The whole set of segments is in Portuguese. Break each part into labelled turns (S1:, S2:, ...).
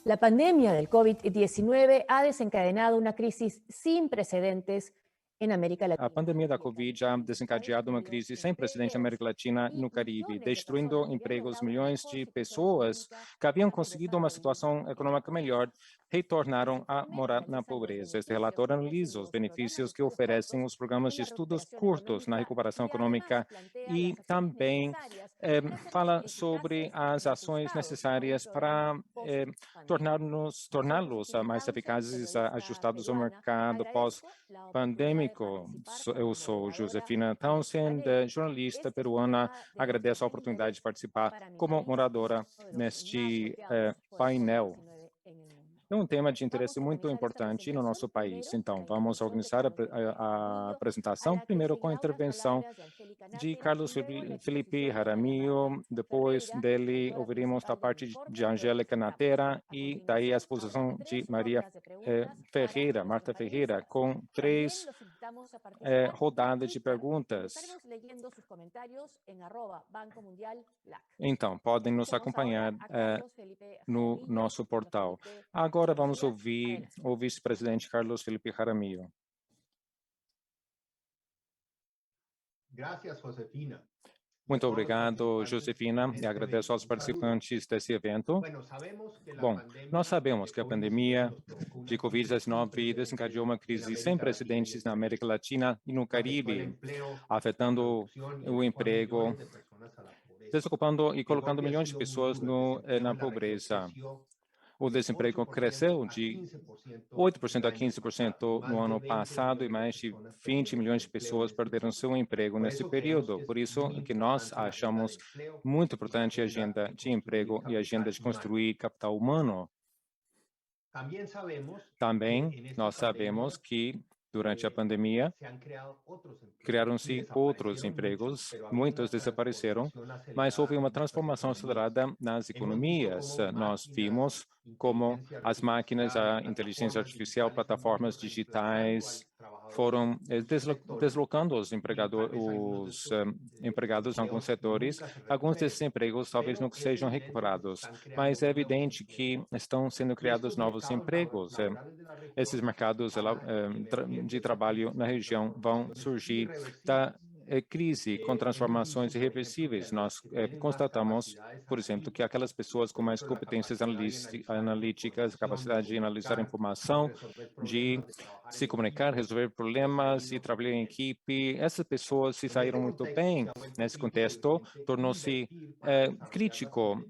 S1: La pandemia del COVID-19 ha desencadenado una crisis sin precedentes em América Latina.
S2: A pandemia da Covid ha desencadeado uma crise sem precedente na América Latina e no Caribe, destruindo empregos. Milhões de pessoas que haviam conseguido uma situação econômica melhor retornaram a morar na pobreza. Este relatório analisa os benefícios que oferecem os programas de estudos curtos na recuperação econômica e também fala sobre as ações necessárias para torná-los mais eficazes, ajustados ao mercado pós-pandêmico. Eu sou Josefina Townsend, jornalista peruana. Agradeço a oportunidade de participar como moradora neste painel. É um tema de interesse muito importante no nosso país. Então, vamos organizar a apresentação, primeiro com a intervenção de Carlos Felipe Jaramillo, depois dele ouviremos da parte de Angélica Natera e daí a exposição de Marta Ferreira, com 3 rodadas de perguntas. Então, podem nos acompanhar no nosso portal. Agora vamos ouvir o vice-presidente Carlos Felipe Jaramillo.
S3: Gracias, Josefina.
S2: Muito obrigado, Josefina, e agradeço aos participantes desse evento. Bom, nós sabemos que a pandemia de Covid-19 desencadeou uma crise sem precedentes na América Latina e no Caribe, afetando o emprego, desocupando e colocando milhões de pessoas na pobreza. O desemprego cresceu de 8% a 15% no ano passado e mais de 20 milhões de pessoas perderam seu emprego nesse período. Por isso que nós achamos muito importante a agenda de emprego e a agenda de construir capital humano. Também nós sabemos que durante a pandemia, criaram-se outros empregos, muitos desapareceram, mas houve uma transformação acelerada nas economias. Nós vimos como as máquinas, a inteligência artificial, plataformas digitais foram deslocando os empregados em alguns setores. Alguns desses empregos talvez não sejam recuperados, mas é evidente que estão sendo criados novos empregos. Esses mercados de trabalho na região vão surgir da crise com transformações irreversíveis. Nós constatamos, por exemplo, que aquelas pessoas com mais competências analíticas, capacidade de analisar informação, de se comunicar, resolver problemas e trabalhar em equipe, essas pessoas se saíram muito bem nesse contexto. Tornou-se crítico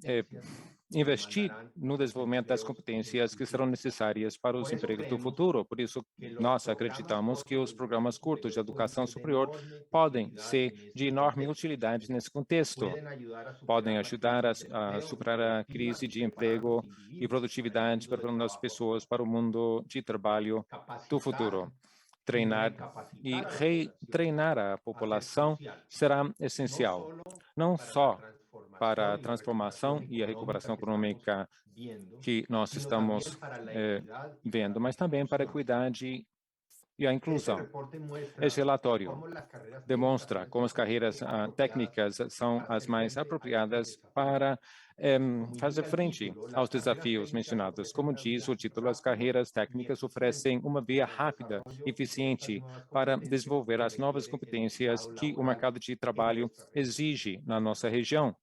S2: investir no desenvolvimento das competências que serão necessárias para os empregos do futuro. Por isso, nós acreditamos que os programas curtos de educação superior podem ser de enorme utilidade nesse contexto. Podem ajudar a superar a crise de emprego e produtividade, preparando as pessoas para o mundo de trabalho do futuro. Treinar e retreinar a população será essencial, não só para a transformação e a recuperação econômica que nós estamos vendo, mas também para a equidade e a inclusão. Esse relatório demonstra como as carreiras técnicas são as mais apropriadas para fazer frente aos desafios mencionados. Como diz o título, as carreiras técnicas oferecem uma via rápida e eficiente para desenvolver as novas competências que o mercado de trabalho exige na nossa região.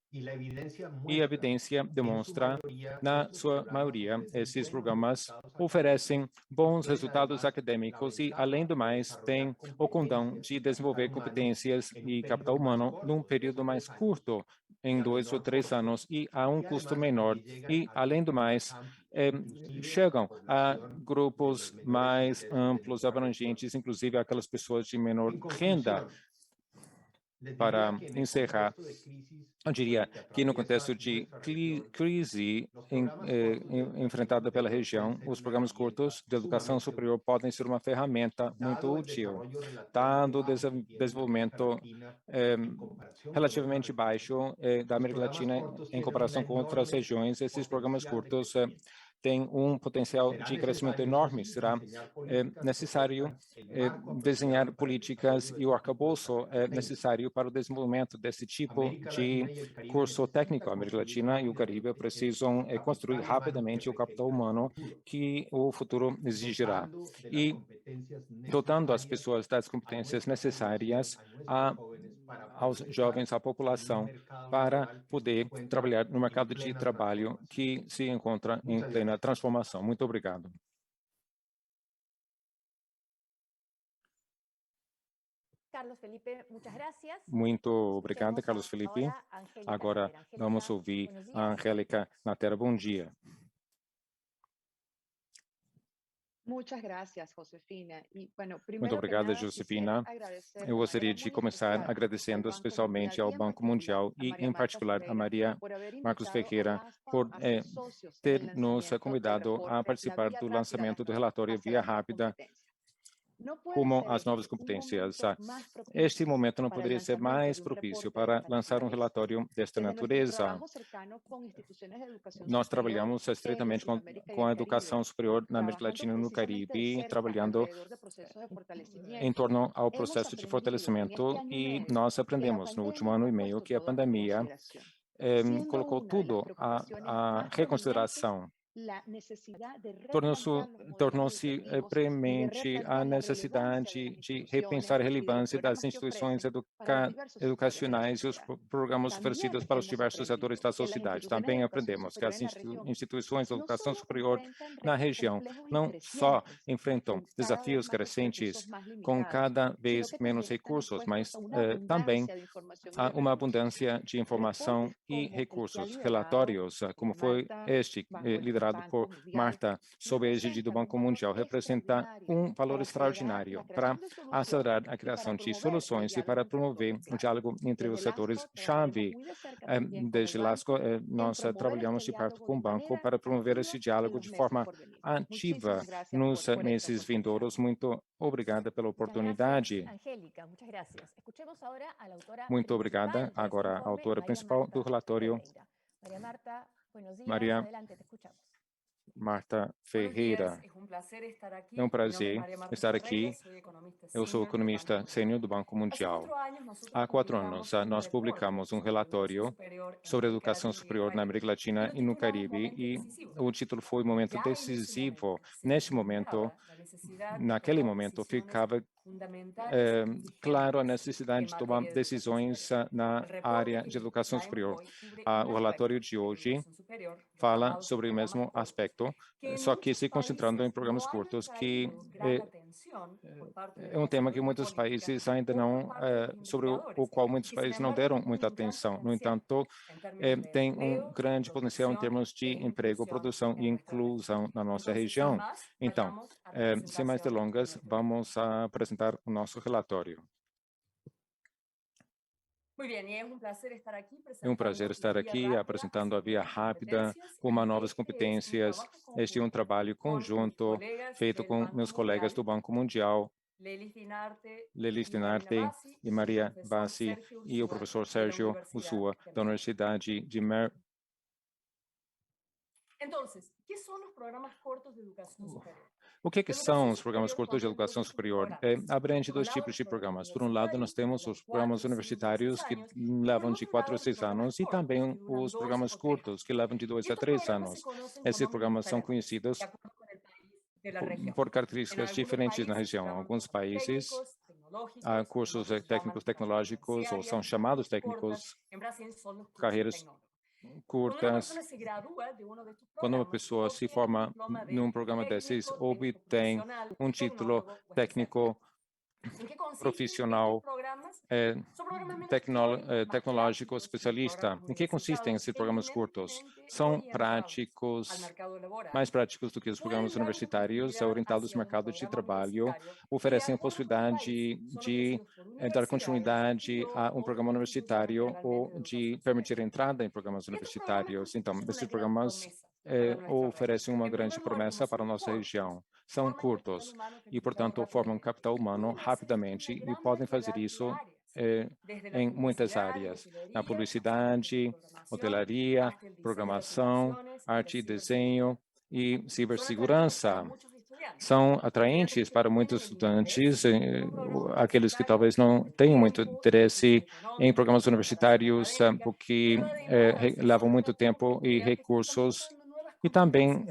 S2: E a evidência demonstra, na sua maioria, esses programas oferecem bons resultados acadêmicos e, além do mais, têm o condão de desenvolver competências e capital humano num período mais curto, em 2 ou 3 anos, e a um custo menor. E, além do mais, chegam a grupos mais amplos, abrangentes, inclusive aquelas pessoas de menor renda. Para encerrar, eu diria que no contexto de crise enfrentada pela região, os programas curtos de educação superior podem ser uma ferramenta muito útil, dado o desenvolvimento relativamente baixo da América Latina em comparação com outras regiões. Esses programas curtos tem um potencial de crescimento enorme. Será necessário desenhar políticas e o arcabouço é necessário para o desenvolvimento desse tipo de curso técnico. A América Latina e o Caribe precisam construir rapidamente o capital humano que o futuro exigirá e dotando as pessoas das competências necessárias aos jovens, à população, para poder trabalhar no mercado de trabalho que se encontra em plena transformação. Muito obrigado.
S1: Carlos Felipe, muchas gracias.
S2: Muito obrigado, Carlos Felipe. Agora vamos ouvir a Angélica Natera. Bom dia.
S3: Muchas gracias, Josefina.
S2: Muito obrigada, Josefina. Eu gostaria de começar agradecendo especialmente ao Banco Mundial e, em particular, a Maria Marcos Ferreira por ter nos convidado a participar do lançamento do relatório Via Rápida como as novas competências. Este momento não poderia ser mais propício para lançar um relatório desta natureza. Nós trabalhamos estreitamente com a educação superior na América Latina e no Caribe, trabalhando em torno ao processo de fortalecimento, e nós aprendemos no último ano e meio que a pandemia colocou tudo à reconsideração. Tornou-se premente a necessidade de repensar a relevância das instituições educacionais e os programas oferecidos para os diversos setores da sociedade. Também aprendemos que as instituições de educação superior na região não só enfrentam desafios crescentes com cada vez menos recursos, mas também há uma abundância de informação e recursos. Relatórios, como foi este, liderado por Marta, sob a égide do Banco Mundial, representa um valor extraordinário para acelerar a criação de soluções e para promover o diálogo entre os setores-chave. Desde Lasco, nós trabalhamos de perto com o banco para promover esse diálogo de forma ativa nos meses vindouros. Muito obrigada pela oportunidade. Muito obrigada. Agora, a autora principal do relatório, Maria Marta Ferreira. É um prazer estar aqui. Eu sou economista sênior do Banco Mundial. Há 4 anos, nós publicamos um relatório sobre educação superior na América Latina e no Caribe, e o título foi Momento Decisivo. Neste momento, naquele momento, ficava claro a necessidade de tomar decisões na área de educação superior. O relatório de hoje fala sobre o mesmo aspecto, só que se concentrando em programas curtos, que é um tema que muitos países ainda não, sobre o qual muitos países não deram muita atenção. No entanto, tem um grande potencial em termos de emprego, produção e inclusão na nossa região. Então, sem mais delongas, vamos apresentar o nosso relatório. É um prazer estar aqui apresentando a Via Rápida como novas competências. Este é um trabalho conjunto feito com meus colegas do Banco Mundial, Lelis Dinarte e Maria Bassi, e o professor Sérgio Ursua, da Universidade de O que são os programas curtos de educação superior? Abrange 2 tipos de programas. Por um lado, nós temos os programas universitários, que levam de 4 a 6 anos, e também os programas curtos, que levam de 2 a 3 anos. Esses programas são conhecidos por características diferentes na região. Alguns países há cursos técnicos tecnológicos, ou são chamados técnicos, carreiras curtas. Quando uma pessoa se forma num programa desses, obtém um título técnico profissional tecnológico especialista. Em que consistem esses programas curtos? São práticos, mais práticos do que os programas universitários, orientados ao mercado de trabalho, oferecem a possibilidade de dar continuidade a um programa universitário ou de permitir a entrada em programas universitários. Então, esses programas oferecem uma grande promessa para a nossa região. São curtos e, portanto, formam capital humano rapidamente, e podem fazer isso em muitas áreas, na publicidade, hotelaria, programação, arte e desenho, e cibersegurança. São atraentes para muitos estudantes, aqueles que talvez não tenham muito interesse em programas universitários, porque levam muito tempo e recursos, e também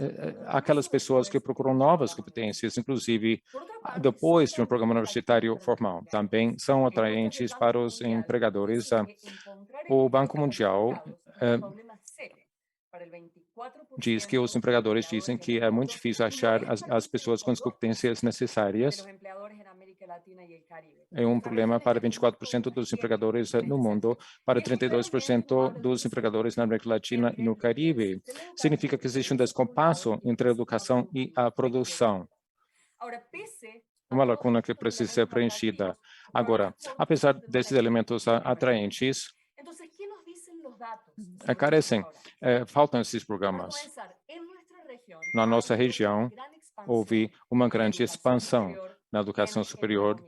S2: aquelas pessoas que procuram novas competências, inclusive depois de um programa universitário formal. Também são atraentes para os empregadores. O Banco Mundial diz que os empregadores dizem que é muito difícil achar as pessoas com as competências necessárias. É um problema para 24% dos empregadores no mundo, para 32% dos empregadores na América Latina e no Caribe. Significa que existe um descompasso entre a educação e a produção. Uma lacuna que precisa ser preenchida. Agora, apesar desses elementos atraentes, faltam esses programas. Na nossa região, houve uma grande expansão na educação superior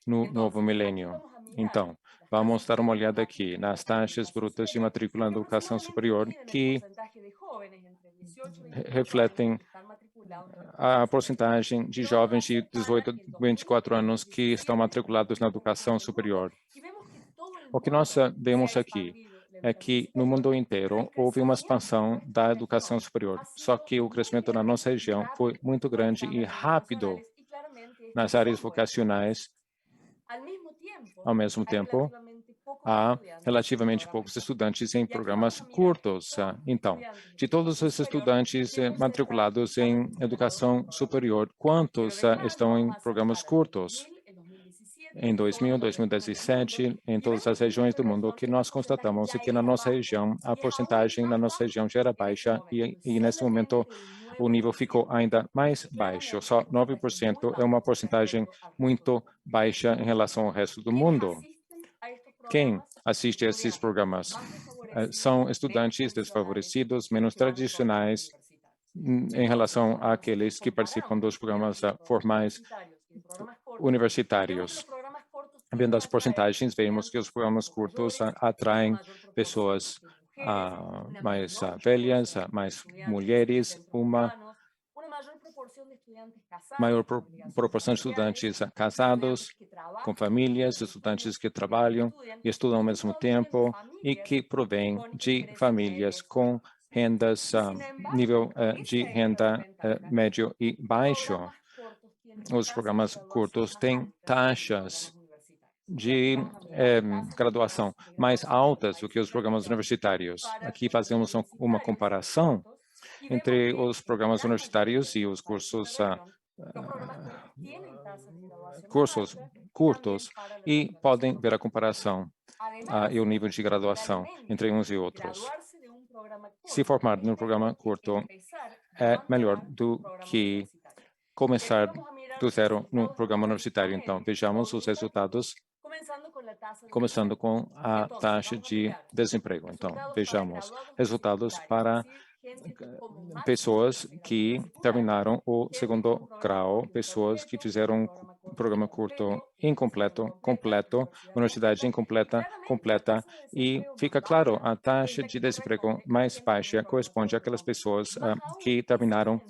S2: no novo milênio. Então, vamos dar uma olhada aqui nas taxas brutas de matrícula na educação superior, que refletem a porcentagem de jovens de 18 a 24 anos que estão matriculados na educação superior. O que nós vemos aqui é que no mundo inteiro houve uma expansão da educação superior, só que o crescimento na nossa região foi muito grande e rápido nas áreas vocacionais. Ao mesmo tempo, há relativamente poucos estudantes em programas curtos. Então, de todos os estudantes matriculados em educação superior, quantos estão em programas curtos? Em 2000, 2017, em todas as regiões do mundo, o que nós constatamos é que na nossa região, a porcentagem na nossa região já era baixa e nesse momento o nível ficou ainda mais baixo. Só 9% é uma porcentagem muito baixa em relação ao resto do mundo. Quem assiste a esses programas? São estudantes desfavorecidos, menos tradicionais, em relação àqueles que participam dos programas formais universitários. Vendo as porcentagens, vemos que os programas curtos atraem pessoas mais velhas, mais mulheres, uma maior proporção de estudantes casados, com famílias, estudantes que trabalham e estudam ao mesmo tempo e que provêm de famílias com rendas, nível de renda médio e baixo. Os programas curtos têm taxas de graduação mais altas do que os programas universitários. Aqui fazemos uma comparação entre os programas universitários e os cursos curtos e podem ver a comparação e o nível de graduação entre uns e outros. Se formar num programa curto é melhor do que começar do zero no programa universitário. Então, vejamos os resultados, começando com a taxa de desemprego. Então, vejamos resultados para pessoas que terminaram o segundo grau, pessoas que fizeram um programa curto incompleto, completo, universidade incompleta, completa, e fica claro, a taxa de desemprego mais baixa corresponde àquelas pessoas que terminaram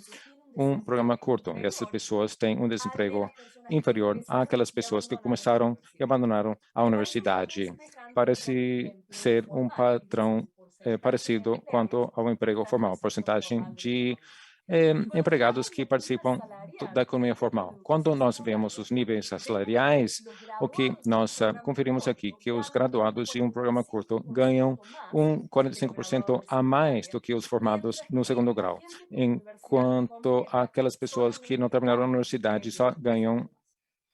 S2: um programa curto, e essas pessoas têm um desemprego inferior àquelas pessoas que começaram e abandonaram a universidade. Parece ser um padrão parecido quanto ao emprego formal, porcentagem de empregados que participam da economia formal. Quando nós vemos os níveis salariais, o que nós conferimos aqui, que os graduados de um programa curto ganham 45% a mais do que os formados no segundo grau, enquanto aquelas pessoas que não terminaram a universidade só ganham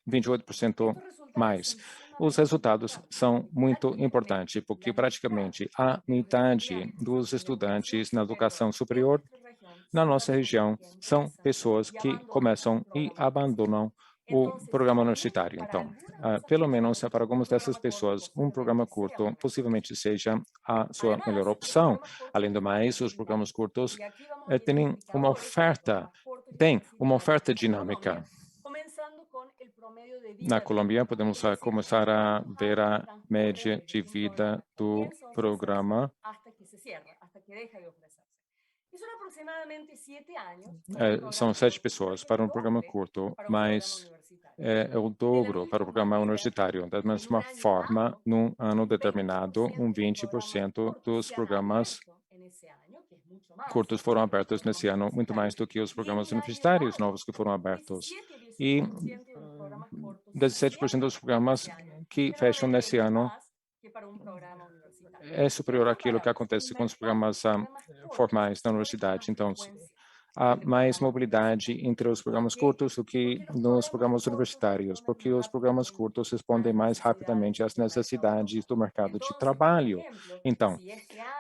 S2: 28% mais. Os resultados são muito importantes, porque praticamente a metade dos estudantes na educação superior na nossa região são pessoas que começam e abandonam o programa universitário. Então, pelo menos para algumas dessas pessoas, um programa curto possivelmente seja a sua melhor opção. Além do mais, os programas curtos têm uma oferta dinâmica. Na Colômbia, podemos começar a ver a média de vida do programa. São 7 pessoas para um programa curto, mas é o dobro para o programa universitário. Da mesma forma, num ano determinado, 20% dos programas curtos foram abertos nesse ano, muito mais do que os programas universitários novos que foram abertos. E 17% dos programas que fecham nesse ano é superior àquilo que acontece com os programas formais da universidade. Então, há mais mobilidade entre os programas curtos do que nos programas universitários, porque os programas curtos respondem mais rapidamente às necessidades do mercado de trabalho. Então,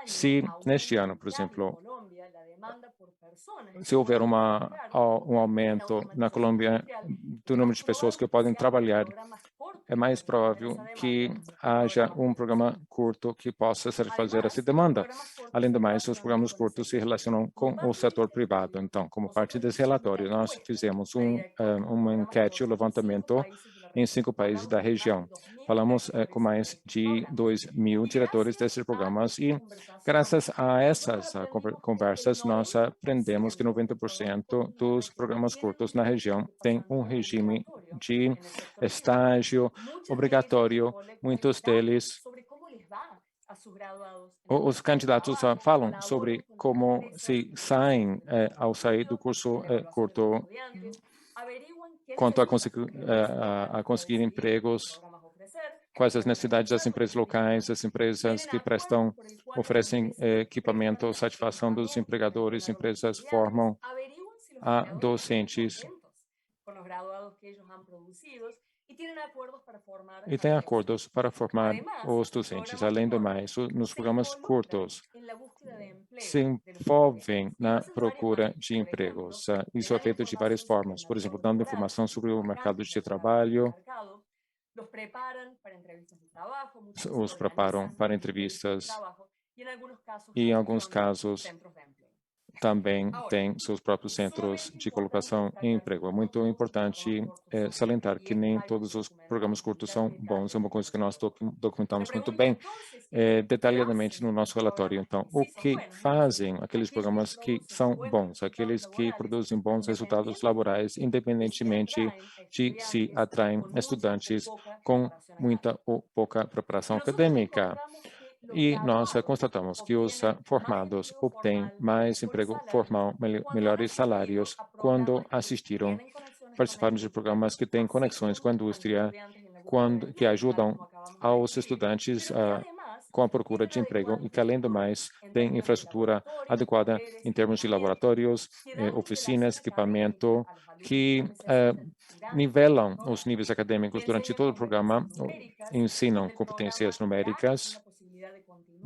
S2: se neste ano, por exemplo, se houver um aumento na Colômbia do número de pessoas que podem trabalhar, é mais provável que haja um programa curto que possa satisfazer essa demanda. Além do mais, os programas curtos se relacionam com o setor privado. Então, como parte desse relatório, nós fizemos uma enquete, um levantamento em 5 países da região. Falamos com mais de 2.000 diretores desses programas e, graças a essas conversas, nós aprendemos que 90% dos programas curtos na região têm um regime de estágio obrigatório. Muitos deles, os candidatos falam sobre como se saem ao sair do curso curto, quanto a conseguir empregos, quais as necessidades das empresas locais, as empresas que oferecem equipamento, satisfação dos empregadores, empresas formam a docentes e têm acordos para formar os docentes. Além do mais, nos programas curtos, se envolvem na procura de empregos. Isso é feito de várias formas, por exemplo, dando informação sobre o mercado de trabalho, os preparam para entrevistas e, em alguns casos, também tem seus próprios centros de colocação em emprego. É muito importante salientar que nem todos os programas curtos são bons, é uma coisa que nós documentamos muito bem, detalhadamente no nosso relatório. Então, o que fazem aqueles programas que são bons, aqueles que produzem bons resultados laborais, independentemente de se atraem estudantes com muita ou pouca preparação acadêmica. E nós constatamos que os formados obtêm mais emprego formal, melhores salários quando participaram de programas que têm conexões com a indústria, que ajudam aos estudantes com a procura de emprego e que, além do mais, têm infraestrutura adequada em termos de laboratórios, oficinas, equipamento, que nivelam os níveis acadêmicos durante todo o programa, ensinam competências numéricas,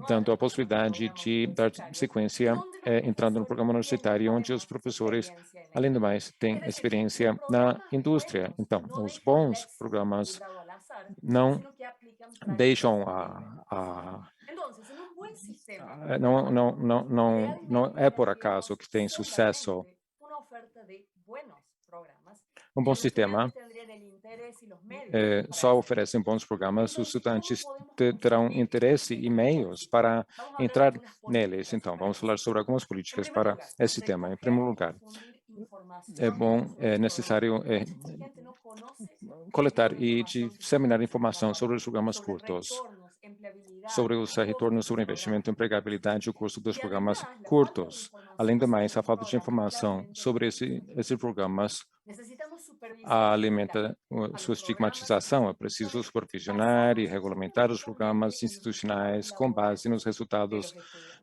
S2: dando a possibilidade de dar sequência entrando no programa universitário, onde os professores, além do mais, têm experiência na indústria. Então, os bons programas não deixam não é por acaso que tem sucesso. Um bom sistema só oferece bons programas, os estudantes terão interesse e meios para entrar neles. Então, vamos falar sobre algumas políticas para esse tema. Em primeiro lugar, é necessário coletar e disseminar informação sobre os programas curtos, sobre os retornos sobre investimento, empregabilidade e o custo dos programas curtos. Além do mais, a falta de informação sobre esses programas alimenta sua estigmatização. É preciso supervisionar e regulamentar os programas institucionais com base nos resultados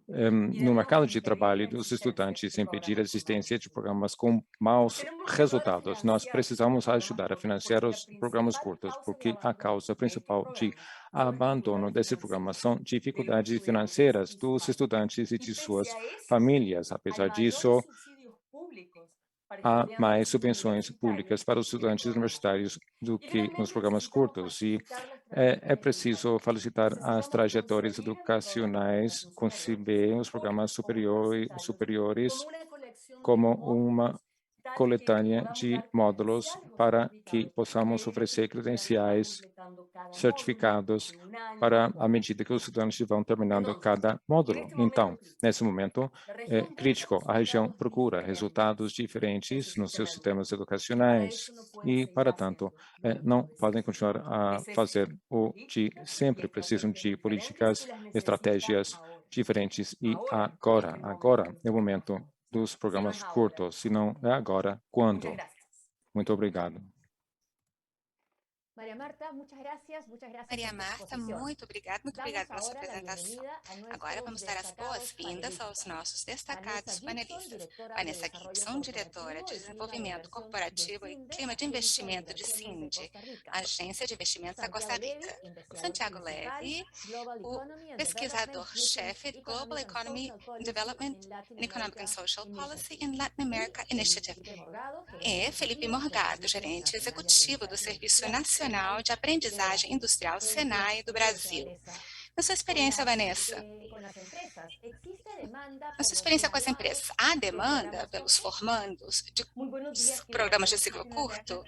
S2: no mercado de trabalho dos estudantes, impedir a existência de programas com maus resultados. Nós precisamos ajudar a financiar os programas curtos, porque a causa principal de abandono desses programas são dificuldades financeiras dos estudantes e de suas famílias. Apesar disso, há mais subvenções públicas para os estudantes universitários do que nos programas curtos e é preciso facilitar as trajetórias educacionais, conceber os programas superiores como uma coletânea de módulos para que possamos oferecer credenciais certificados para a medida que os estudantes vão terminando cada módulo. Então, nesse momento, é crítico. A região procura resultados diferentes nos seus sistemas educacionais e, para tanto, não podem continuar a fazer o de sempre. Precisam de políticas, estratégias diferentes e agora. Agora é o momento dos programas curtos. Se não é agora, quando? Muito obrigado.
S1: Maria Marta, muchas gracias por
S4: Marta,
S1: su
S4: muito obrigada pela sua apresentação. Agora vamos dar as boas-vindas aos nossos destacados panelistas. Vanessa Gibson, diretora de Desenvolvimento Corporativo e Clima de Investimento de CINDE, Agência de Investimentos da Costa Rica. Santiago Levy, o pesquisador-chefe Global Economy Development and Economic and Social Policy in Latin America Initiative. E Felipe Morgado, gerente executivo do Serviço Nacional de Aprendizagem Industrial SENAI do Brasil. Na sua experiência, Vanessa, na sua experiência com as empresas, há demanda pelos formandos de programas de ciclo curto?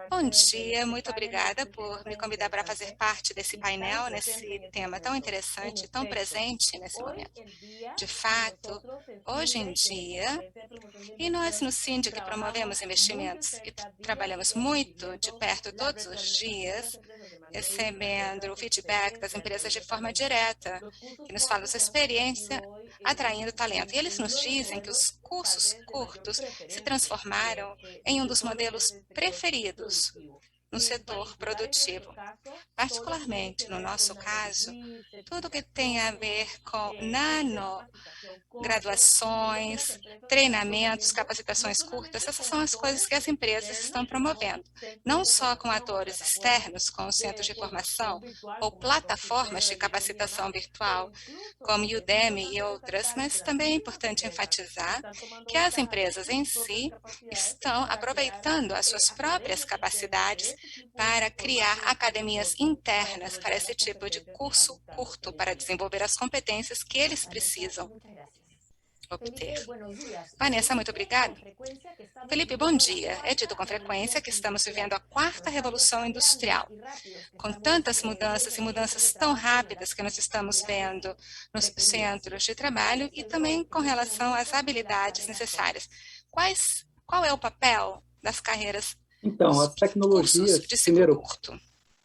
S4: Bom dia, muito obrigada por me convidar para fazer parte desse painel, nesse tema tão interessante, tão presente nesse momento. De fato, hoje em dia, e nós no CINDE que promovemos investimentos e trabalhamos muito de perto todos os dias, recebendo o feedback das empresas de forma direta, que nos falam sua experiência atraindo talento. E eles nos dizem que os cursos curtos se transformaram em um dos modelos preferidos no setor produtivo. Particularmente, no nosso caso, tudo que tem a ver com graduações, treinamentos, capacitações curtas, essas são as coisas que as empresas estão promovendo. Não só com atores externos, com centros de formação ou plataformas de capacitação virtual, como Udemy e outras, mas também é importante enfatizar que as empresas em si estão aproveitando as suas próprias capacidades para criar academias internas para esse tipo de curso curto, para desenvolver as competências que eles precisam obter. Vanessa, muito obrigada. Felipe, bom dia. É dito com frequência que estamos vivendo a quarta revolução industrial. Com tantas mudanças e mudanças tão rápidas que nós estamos vendo nos centros de trabalho e também com relação às habilidades necessárias. Qual é o papel das carreiras
S5: Então, as tecnologias,
S4: de ciclo curto?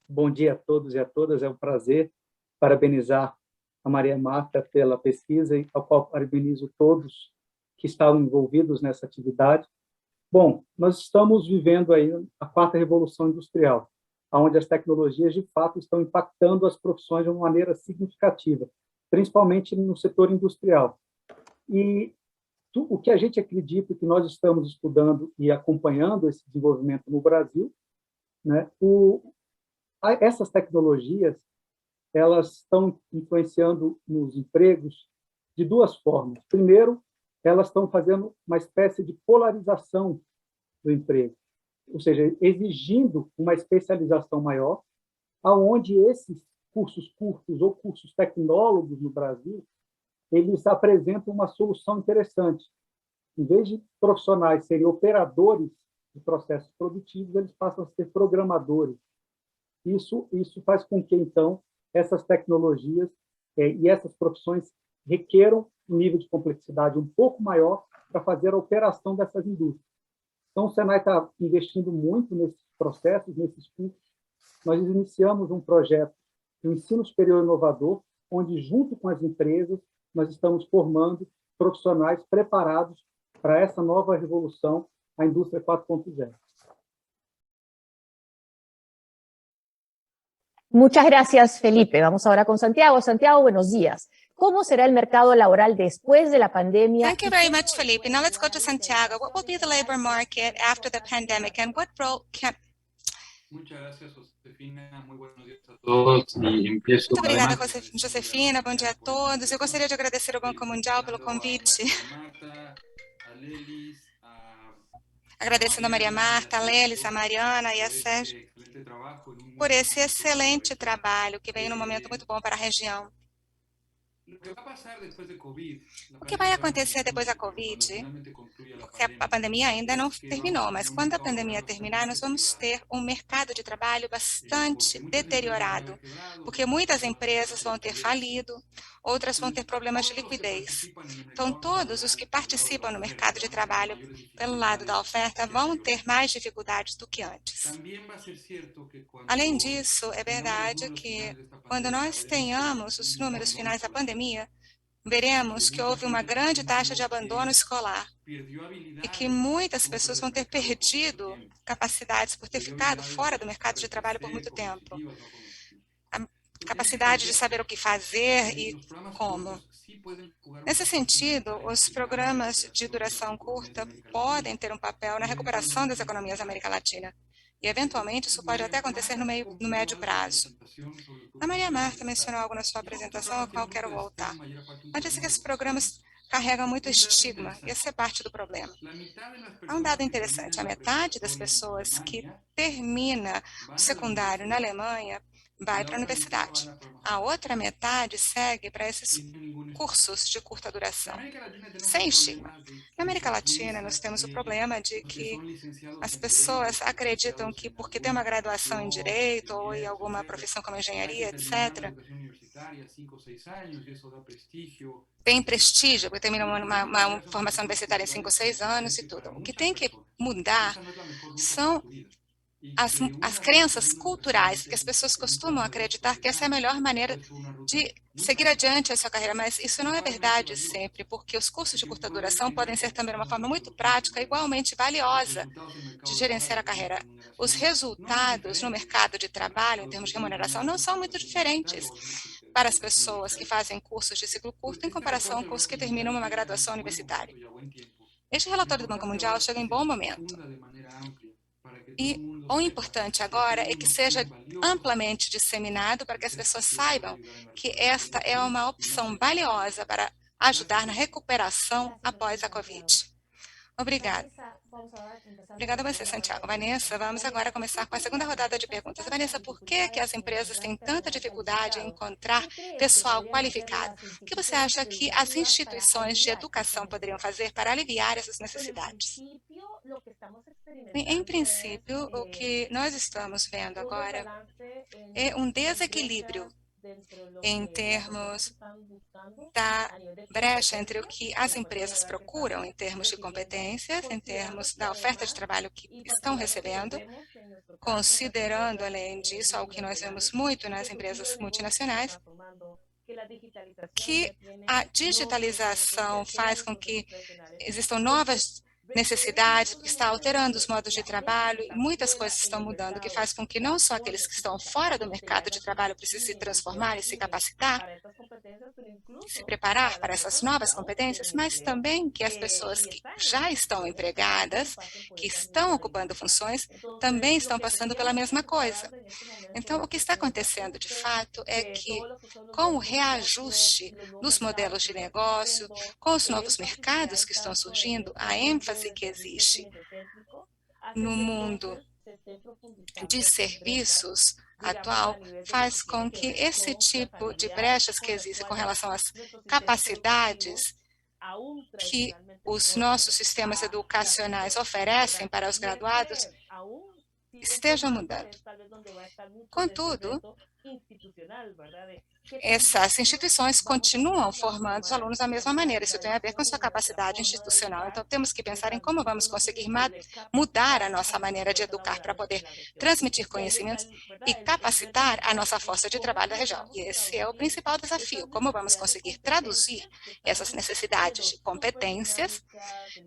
S5: Bom dia a todos e a todas, é um prazer parabenizar a Maria Marta pela pesquisa e ao qual parabenizo todos que estavam envolvidos nessa atividade. Bom, nós estamos vivendo aí a quarta revolução industrial, onde as tecnologias de fato estão impactando as profissões de uma maneira significativa, principalmente no setor industrial. E o que a gente acredita que nós estamos estudando e acompanhando esse desenvolvimento no Brasil, né, essas tecnologias elas estão influenciando nos empregos de duas formas. Primeiro, elas estão fazendo uma espécie de polarização do emprego, ou seja, exigindo uma especialização maior, aonde esses cursos curtos ou cursos tecnólogos no Brasil, eles apresentam uma solução interessante. Em vez de profissionais serem operadores de processos produtivos, eles passam a ser programadores. Isso faz com que, então, essas tecnologias e essas profissões requeram um nível de complexidade um pouco maior para fazer a operação dessas indústrias. Então, o Senai está investindo muito nesses processos, nesses cursos. Nós iniciamos um projeto de ensino superior inovador, onde, junto com as empresas, nós estamos formando profissionais preparados para essa nova revolução, a indústria 4.0.
S1: Muchas gracias, Felipe. Vamos ahora con Santiago. Santiago, buenos días. ¿Cómo será el mercado laboral después de la pandemia?
S4: Thank you very much, Felipe. Now let's go to Santiago. What will be the labor market after the pandemic, and what role can...
S6: Muchas gracias, Josefina. Muy buenos días a todos. Y empiezo.
S4: Muito obrigada, Josefina. Bom dia a todos. Eu gostaria de agradecer ao Banco Mundial pelo convite. Agradecendo a Maria Marta, a Lelis, a Mariana e a Sérgio por esse excelente trabalho que veio num momento muito bom para a região. O que vai acontecer depois da Covid? Porque a pandemia ainda não terminou, mas quando a pandemia terminar, nós vamos ter um mercado de trabalho bastante deteriorado, porque muitas empresas vão ter falido, outras vão ter problemas de liquidez. Então, todos os que participam no mercado de trabalho pelo lado da oferta vão ter mais dificuldades do que antes. Além disso, é verdade que quando nós tenhamos os números finais da pandemia, veremos que houve uma grande taxa de abandono escolar e que muitas pessoas vão ter perdido capacidades por ter ficado fora do mercado de trabalho por muito tempo. A capacidade de saber o que fazer e como. Nesse sentido, os programas de duração curta podem ter um papel na recuperação das economias da América Latina. E, eventualmente, isso pode até acontecer no médio prazo. A Maria Marta mencionou algo na sua apresentação, ao qual quero voltar. Ela disse que esses programas carregam muito estigma, e essa é parte do problema. Há um dado interessante, a metade das pessoas que termina o secundário na Alemanha vai para a universidade. A outra metade segue para esses cursos de curta duração, sem estigma. Na América Latina, nós temos o problema de que as pessoas acreditam que porque tem uma graduação em Direito ou em alguma profissão como engenharia, etc., tem prestígio, porque termina uma formação universitária em 5 ou 6 anos e tudo. O que tem que mudar são as crenças culturais, porque as pessoas costumam acreditar que essa é a melhor maneira de seguir adiante a sua carreira, mas isso não é verdade sempre, porque os cursos de curta duração podem ser também uma forma muito prática, igualmente valiosa, de gerenciar a carreira. Os resultados no mercado de trabalho, em termos de remuneração, não são muito diferentes para as pessoas que fazem cursos de ciclo curto em comparação com os que terminam uma graduação universitária. Este relatório do Banco Mundial chega em bom momento. E o importante agora é que seja amplamente disseminado para que as pessoas saibam que esta é uma opção valiosa para ajudar na recuperação após a Covid. Obrigada. Obrigada a você, Santiago. Vanessa, vamos agora começar com a segunda rodada de perguntas. Vanessa, por que as empresas têm tanta dificuldade em encontrar pessoal qualificado? O que você acha que as instituições de educação poderiam fazer para aliviar essas necessidades? Em princípio, o que nós estamos vendo agora é um desequilíbrio em termos da brecha entre o que as empresas procuram em termos de competências, em termos da oferta de trabalho que estão recebendo, considerando, além disso, algo que nós vemos muito nas empresas multinacionais, que a digitalização faz com que existam novas necessidades, porque está alterando os modos de trabalho, e muitas coisas estão mudando, que faz com que não só aqueles que estão fora do mercado de trabalho precisem se transformar e se capacitar, se preparar para essas novas competências, mas também que as pessoas que já estão empregadas, que estão ocupando funções, também estão passando pela mesma coisa. Então, o que está acontecendo, de fato, é que com o reajuste dos modelos de negócio, com os novos mercados que estão surgindo, a ênfase que existe no mundo de serviços atual faz com que esse tipo de brechas que existem com relação às capacidades que os nossos sistemas educacionais oferecem para os graduados esteja mudando. Contudo, essas instituições continuam formando os alunos da mesma maneira. Isso tem a ver com sua capacidade institucional. Então, temos que pensar em como vamos conseguir mudar a nossa maneira de educar para poder transmitir conhecimentos e capacitar a nossa força de trabalho da região. E esse é o principal desafio. Como vamos conseguir traduzir essas necessidades de competências,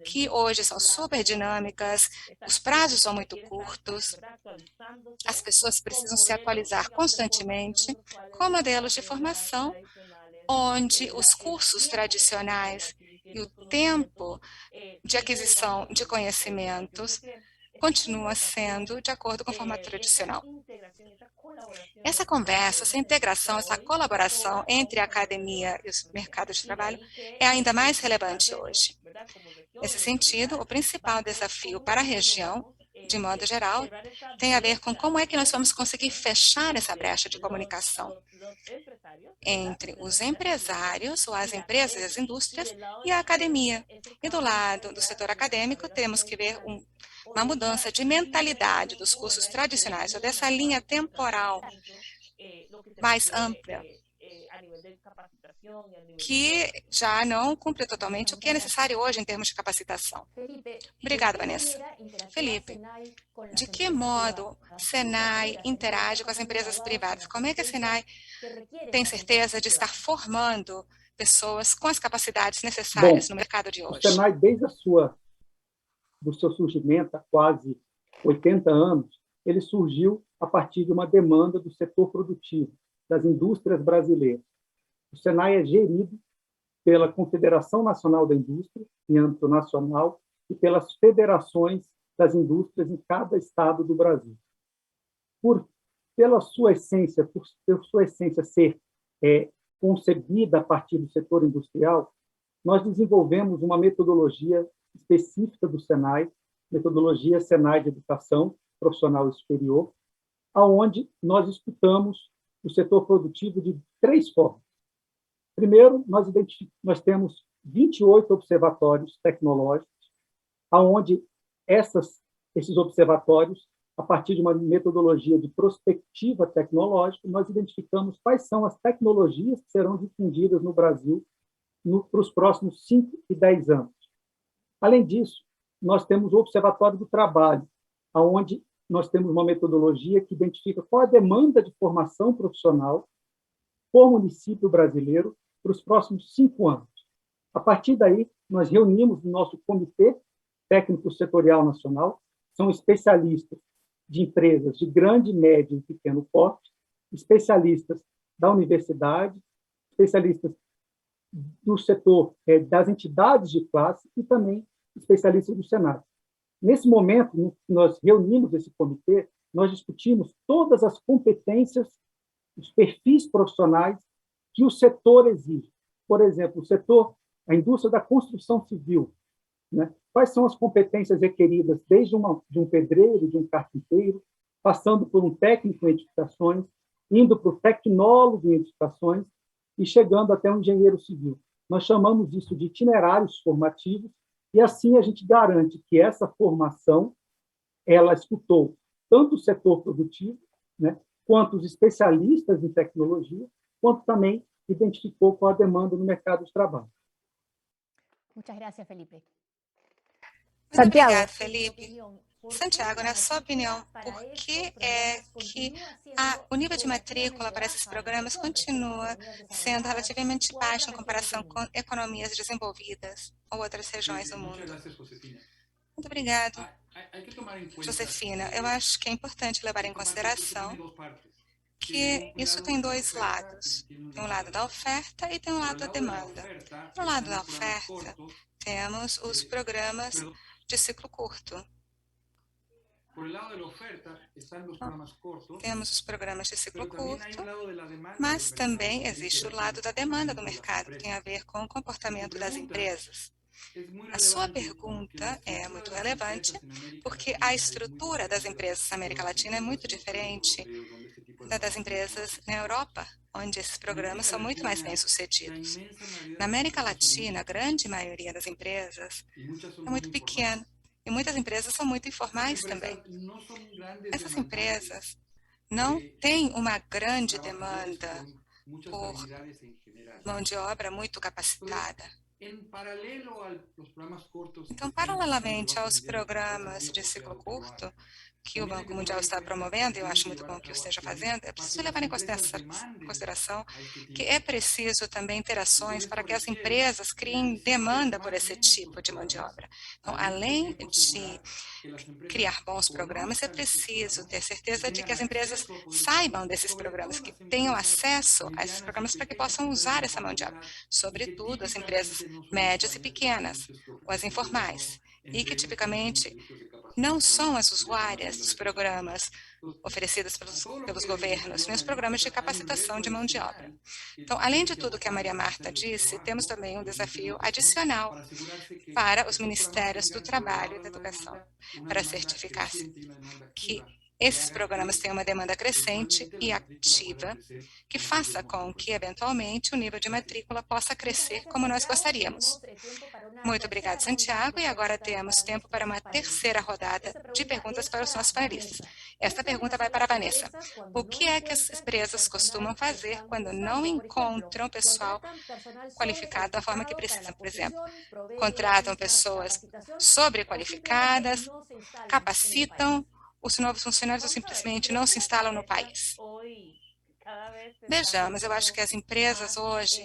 S4: que hoje são super dinâmicas, os prazos são muito curtos, as pessoas precisam se atualizar constantemente com modelos de formação, onde os cursos tradicionais e o tempo de aquisição de conhecimentos continua sendo de acordo com o formato tradicional. Essa conversa, essa integração, essa colaboração entre a academia e os mercados de trabalho é ainda mais relevante hoje. Nesse sentido, o principal desafio para a região de modo geral, tem a ver com como é que nós vamos conseguir fechar essa brecha de comunicação entre os empresários, ou as empresas e as indústrias, e a academia. E do lado do setor acadêmico, temos que ver uma mudança de mentalidade dos cursos tradicionais, ou dessa linha temporal mais ampla, que já não cumpre totalmente o que é necessário hoje em termos de capacitação. Obrigada, Vanessa. Felipe, de que modo o Senai interage com as empresas privadas? Como é que a Senai tem certeza de estar formando pessoas com as capacidades necessárias no mercado de
S5: O
S4: hoje?
S5: Senai, desde do seu surgimento há quase 80 anos, ele surgiu a partir de uma demanda do setor produtivo, das indústrias brasileiras. O Senai é gerido pela Confederação Nacional da Indústria, em âmbito nacional, e pelas federações das indústrias em cada estado do Brasil. Pela sua essência, por sua essência ser concebida a partir do setor industrial, nós desenvolvemos uma metodologia específica do Senai, metodologia Senai de Educação Profissional e Superior, aonde nós escutamos o setor produtivo de 3 formas. Primeiro, nós temos 28 observatórios tecnológicos, aonde esses observatórios, a partir de uma metodologia de prospectiva tecnológica, nós identificamos quais são as tecnologias que serão difundidas no Brasil para os próximos 5 e 10 anos. Além disso, nós temos o Observatório do Trabalho, onde nós temos uma metodologia que identifica qual a demanda de formação profissional por município brasileiro para os próximos 5 anos. A partir daí, nós reunimos o nosso Comitê Técnico Setorial Nacional, são especialistas de empresas de grande, médio e pequeno porte, especialistas da universidade, especialistas do setor das entidades de classe e também especialistas do Senai. Nesse momento, nós reunimos esse comitê, nós discutimos todas as competências, os perfis profissionais que o setor exige. Por exemplo, a indústria da construção civil, né? Quais são as competências requeridas desde de um pedreiro, de um carpinteiro, passando por um técnico em edificações, indo para o tecnólogo em edificações e chegando até um engenheiro civil. Nós chamamos isso de itinerários formativos e assim a gente garante que essa formação ela escutou tanto o setor produtivo, né, quanto os especialistas em tecnologia, quanto também identificou qual a demanda no mercado de trabalho.
S1: Muchas gracias, Felipe.
S4: Muito obrigada, Felipe. Santiago, na sua opinião, por que é que o nível de matrícula para esses programas continua sendo relativamente baixo em comparação com economias desenvolvidas ou outras regiões do mundo? Muito obrigado, Josefina. Eu acho que é importante levar em consideração que isso tem 2 lados. Tem um lado da oferta e tem um lado da demanda. No lado da oferta, temos os programas de ciclo curto. Temos os programas de ciclo curto, mas também existe o lado da demanda do mercado, que tem a ver com o comportamento das empresas. A sua pergunta é muito relevante, porque a estrutura das empresas na América Latina é muito diferente da das empresas na Europa, onde esses programas são muito mais bem-sucedidos. Na América Latina, a grande maioria das empresas é muito pequena, e muitas empresas são muito informais também. Essas empresas não têm uma grande demanda por mão de obra muito capacitada. Então, paralelamente aos programas de ciclo curto, que o Banco Mundial está promovendo, e eu acho muito bom que o esteja fazendo, é preciso levar em consideração que é preciso também ter ações para que as empresas criem demanda por esse tipo de mão de obra. Então, além de criar bons programas, é preciso ter certeza de que as empresas saibam desses programas, que tenham acesso a esses programas para que possam usar essa mão de obra, sobretudo as empresas médias e pequenas, ou as informais, e que tipicamente não são as usuárias dos programas oferecidas pelos governos, nem os programas de capacitação de mão de obra. Então, além de tudo que a Maria Marta disse, temos também um desafio adicional para os Ministérios do Trabalho e da Educação, para certificar-se que esses programas têm uma demanda crescente e ativa, que faça com que, eventualmente, o nível de matrícula possa crescer como nós gostaríamos. Muito obrigado, Santiago. E agora temos tempo para uma terceira rodada de perguntas para os nossos panelistas. Esta pergunta vai para a Vanessa. O que é que as empresas costumam fazer quando não encontram pessoal qualificado da forma que precisam? Por exemplo, contratam pessoas sobrequalificadas, capacitam os novos funcionários ou simplesmente não se instalam no país? Vejamos, eu acho que as empresas hoje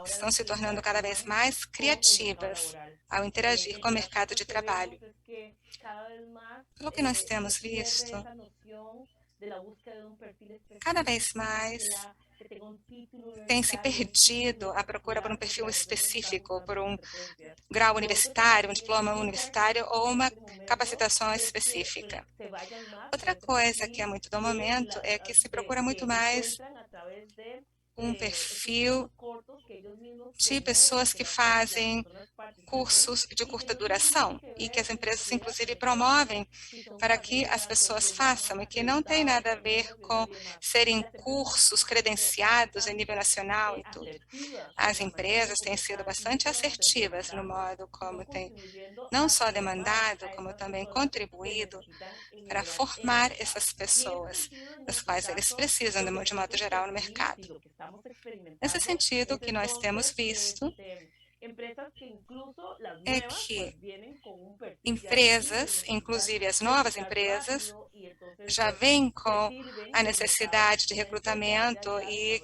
S4: estão se tornando cada vez mais criativas ao interagir com o mercado de trabalho. Pelo que nós temos visto, cada vez mais tem se perdido a procura por um perfil específico, por um grau universitário, um diploma universitário ou uma capacitação específica. Outra coisa que é muito do momento é que se procura muito mais um perfil de pessoas que fazem cursos de curta duração e que as empresas, inclusive, promovem para que as pessoas façam e que não tem nada a ver com serem cursos credenciados em nível nacional e tudo. As empresas têm sido bastante assertivas no modo como têm não só demandado, como também contribuído para formar essas pessoas, das quais eles precisam, de modo geral, no mercado. Nesse sentido, o que nós temos visto é que empresas, inclusive as novas empresas, já vêm com a necessidade de recrutamento e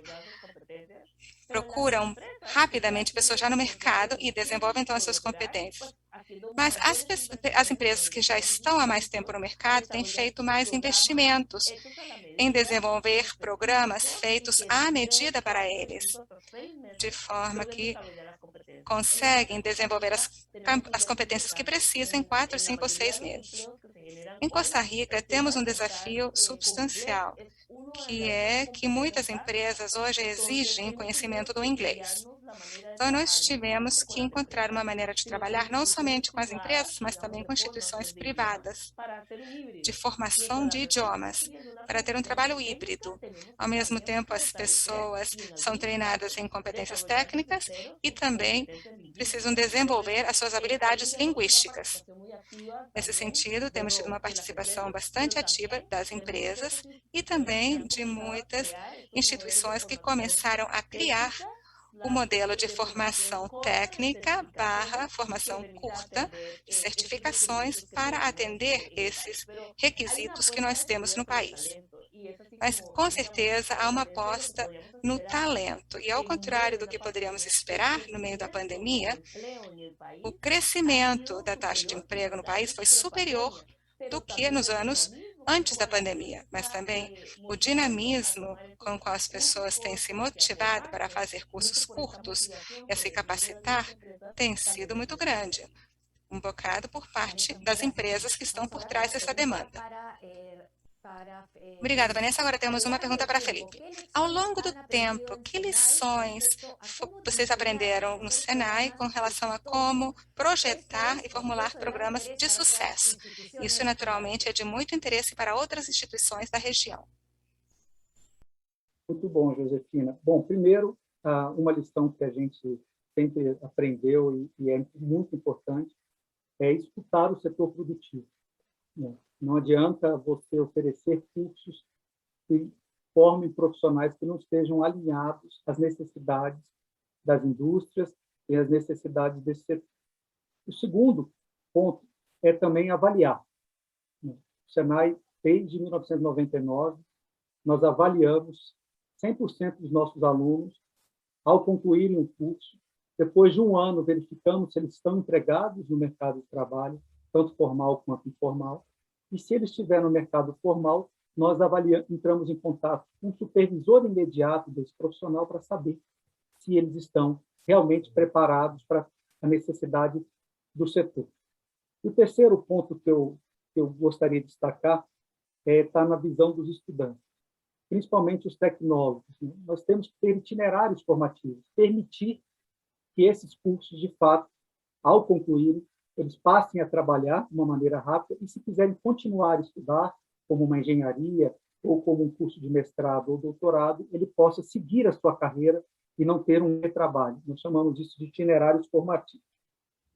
S4: procuram rapidamente pessoas já no mercado e desenvolvem então as suas competências. Mas as empresas que já estão há mais tempo no mercado têm feito mais investimentos em desenvolver programas feitos à medida para eles, de forma que conseguem desenvolver as competências que precisam em 4, 5 ou 6 meses. Em Costa Rica, temos um desafio substancial, que é que muitas empresas hoje exigem conhecimento do inglês. Então, nós tivemos que encontrar uma maneira de trabalhar não somente com as empresas, mas também com instituições privadas, de formação de idiomas, para ter um trabalho híbrido. Ao mesmo tempo, as pessoas são treinadas em competências técnicas e também precisam desenvolver as suas habilidades linguísticas. Nesse sentido, temos tido uma participação bastante ativa das empresas e também de muitas instituições que começaram a criar o modelo de formação técnica / formação curta, de certificações para atender esses requisitos que nós temos no país. Mas, com certeza, há uma aposta no talento. E, ao contrário do que poderíamos esperar no meio da pandemia, o crescimento da taxa de emprego no país foi superior do que nos anos antes da pandemia, mas também o dinamismo com o qual as pessoas têm se motivado para fazer cursos curtos e a se capacitar tem sido muito grande, um bocado por parte das empresas que estão por trás dessa demanda. Obrigada, Vanessa. Agora temos uma pergunta para Felipe. Ao longo do tempo, que lições vocês aprenderam no Senai com relação a como projetar e formular programas de sucesso? Isso, naturalmente, é de muito interesse para outras instituições da região.
S5: Muito bom, Josefina. Bom, primeiro, uma lição que a gente sempre aprendeu e é muito importante é escutar o setor produtivo. Não adianta você oferecer cursos que formem profissionais que não estejam alinhados às necessidades das indústrias e às necessidades desse setor. O segundo ponto é também avaliar. O Senai, desde 1999, nós avaliamos 100% dos nossos alunos ao concluírem o curso. Depois de um ano, verificamos se eles estão empregados no mercado de trabalho, tanto formal quanto informal. E se eles estiverem no mercado formal, nós entramos em contato com o supervisor imediato desse profissional para saber se eles estão realmente preparados para a necessidade do setor. E o terceiro ponto que eu gostaria de destacar está na visão dos estudantes, principalmente os tecnólogos, né? Nós temos que ter itinerários formativos, permitir que esses cursos, de fato, ao concluírem, eles passem a trabalhar de uma maneira rápida e, se quiserem continuar a estudar, como uma engenharia ou como um curso de mestrado ou doutorado, ele possa seguir a sua carreira e não ter um retrabalho. Nós chamamos isso de itinerários formativos.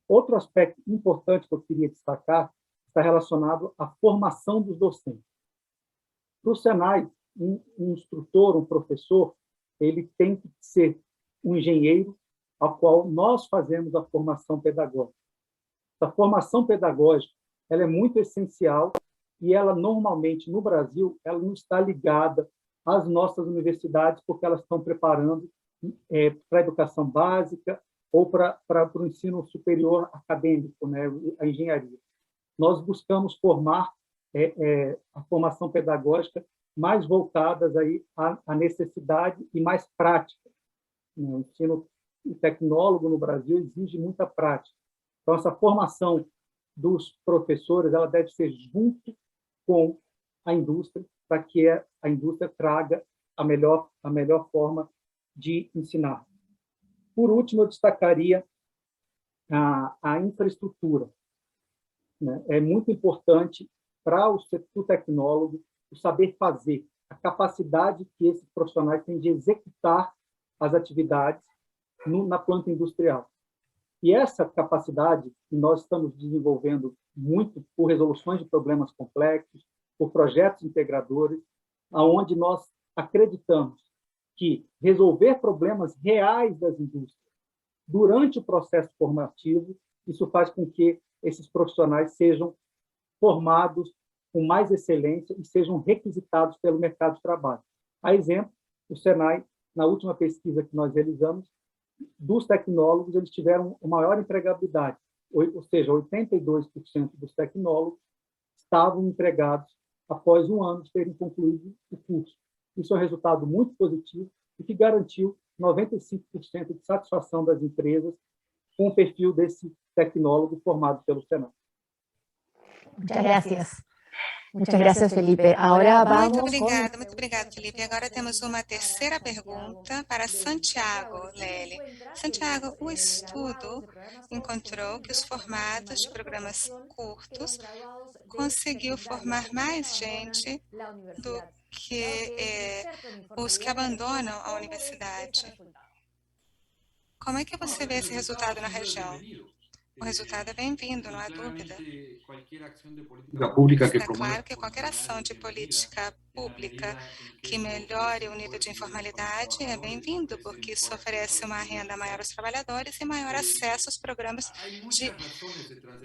S5: Outro aspecto importante que eu queria destacar está relacionado à formação dos docentes. Para o Senai, um instrutor, um professor, ele tem que ser um engenheiro ao qual nós fazemos a formação pedagógica. Essa formação pedagógica ela é muito essencial e ela, normalmente, no Brasil, ela não está ligada às nossas universidades, porque elas estão preparando para a educação básica ou para o ensino superior acadêmico, né, a engenharia. Nós buscamos formar a formação pedagógica mais voltadas aí à necessidade e mais prática. O ensino tecnólogo no Brasil exige muita prática. Então, essa formação dos professores ela deve ser junto com a indústria, para que a indústria traga a melhor forma de ensinar. Por último, eu destacaria a infraestrutura. Né? É muito importante para o tecnólogo o saber fazer, a capacidade que esses profissionais têm de executar as atividades na planta industrial. E essa capacidade que nós estamos desenvolvendo muito por resoluções de problemas complexos, por projetos integradores, aonde nós acreditamos que resolver problemas reais das indústrias durante o processo formativo, isso faz com que esses profissionais sejam formados com mais excelência e sejam requisitados pelo mercado de trabalho. A exemplo, o Senai, na última pesquisa que nós realizamos, dos tecnólogos, eles tiveram maior empregabilidade, ou seja, 82% dos tecnólogos estavam empregados após um ano de terem concluído o curso. Isso é um resultado muito positivo e que garantiu 95% de satisfação das empresas com o perfil desse tecnólogo formado pelo Senai.
S1: Muchas gracias. Muchas gracias, Felipe. Agora vamos
S4: Muito obrigada, Felipe. Agora temos uma terceira pergunta para Santiago Lely. Santiago, o estudo encontrou que os formatos de programas curtos conseguiu formar mais gente do que os que abandonam a universidade. Como é que você vê esse resultado na região? O resultado é bem-vindo, não há dúvida. Está claro que qualquer ação de política pública que melhore o nível de informalidade é bem-vindo, porque isso oferece uma renda maior aos trabalhadores e maior acesso aos programas de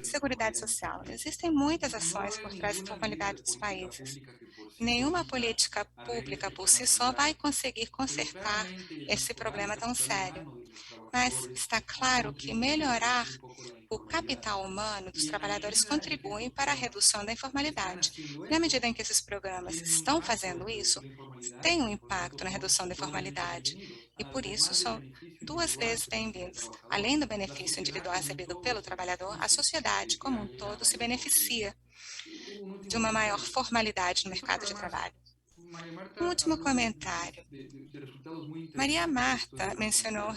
S4: seguridade social. Existem muitas ações por trás da informalidade dos países. Nenhuma política pública por si só vai conseguir consertar esse problema tão sério. Mas está claro que melhorar o capital humano dos trabalhadores contribui para a redução da informalidade. Na medida em que esses programas estão fazendo isso, tem um impacto na redução da informalidade. E por isso são duas vezes bem-vindos. Além do benefício individual recebido pelo trabalhador, a sociedade como um todo se beneficia de uma maior formalidade no mercado de trabalho. Um último comentário. Maria Marta mencionou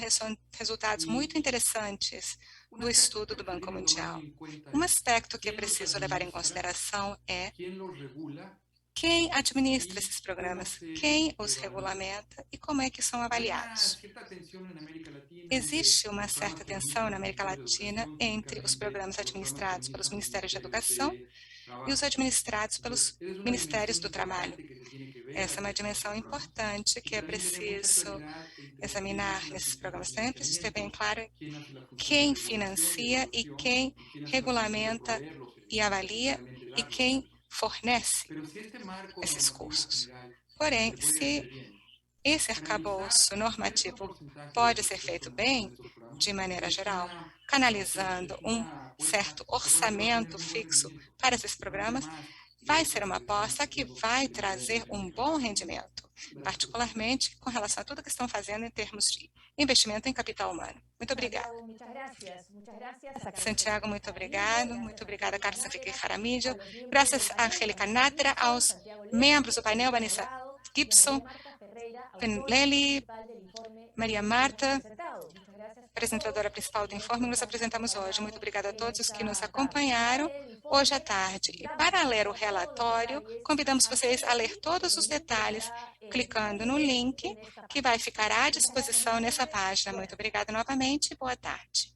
S4: resultados muito interessantes do estudo do Banco Mundial. Um aspecto que é preciso levar em consideração é quem administra esses programas, quem os regulamenta e como é que são avaliados. Existe uma certa tensão na América Latina entre os programas administrados pelos Ministérios de Educação e os administrados pelos Ministérios do Trabalho. Essa é uma dimensão importante que é preciso examinar nesses programas. Também é preciso ter bem claro quem financia e quem regulamenta e avalia e quem fornece esses cursos. Porém, se esse arcabouço normativo pode ser feito bem, de maneira geral, canalizando um certo orçamento fixo para esses programas, vai ser uma aposta que vai trazer um bom rendimento, particularmente com relação a tudo que estão fazendo em termos de investimento em capital humano. Muito obrigada. Santiago, muito obrigada. Muito obrigada, Carlos Enrique Jaramillo. Graças a Angélica Natra, aos membros do painel, Vanessa Gibson, Penleli, Maria Marta, apresentadora principal do informe, nos apresentamos hoje. Muito obrigada a todos os que nos acompanharam hoje à tarde. E para ler o relatório, convidamos vocês a ler todos os detalhes, clicando no link que vai ficar à disposição nessa página. Muito obrigada novamente e boa tarde.